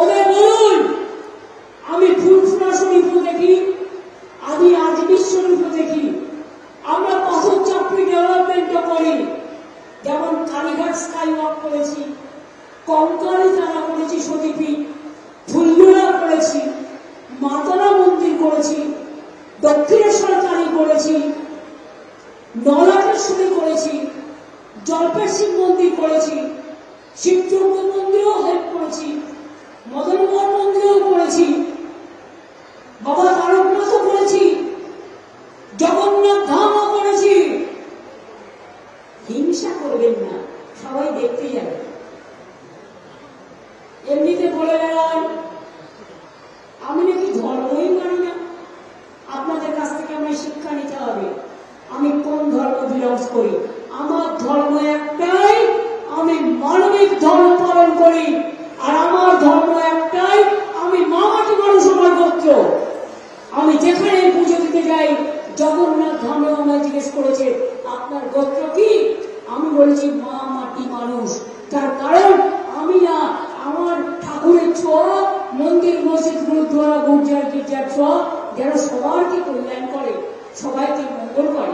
ওদের বলুন আমি ফুলফুলা শরীফও দেখি, আমি আজমির শরীফও দেখি, আমরা পাথর চাপড়ি ডেভেলপমেন্টও করি, যেমন কালীঘাট স্কাই ওয়াক করেছি, কঙ্কালী টানা করেছি, সতীপীঠ, ফুলগুলা করেছি, মাতারা মন্দির করেছি, দক্ষিণেশ্বর কালী করেছি, নলাটেশ্বরী করেছি, জল্পের শিব মন্দির করেছি, শিবচন্দ্র মন্দিরও হেল্প করেছি, মদনমোহন মন্দিরও করেছি, বাবা তারকনাথও করেছি, জগন্নাথ ধামও করেছি। হিংসা করবেন না, সবাই দেখতে যাবে। এমনিতে বলে বেড়ান আমি নাকি ধর্মই মানি না। আপনাদের কাছ থেকে আমায় শিক্ষা নিতে হবে আমি কোন ধর্ম বিলংস করি। আমার ধর্ম একটাই, আমি মানবিক ধর্ম পালন করি। আর আমার ধর্ম একটাই, আমি মামাটি মানুষ আমার গোত্র। আমি যেখানে পুজো দিতে যাই, জগন্নাথ ধামেও আমায় জিজ্ঞেস করেছে আপনার গোত্র কি, আমি বলেছি মা মাটি মানুষ। তার কারণ আমি না আমার ঠাকুরের ছোঁয়া, মন্দির মসজিদ গুরুদ্বারা গির্জার ছোঁয়া যেন সবারকে কল্যাণ করে, সবাইকে মঙ্গল করে।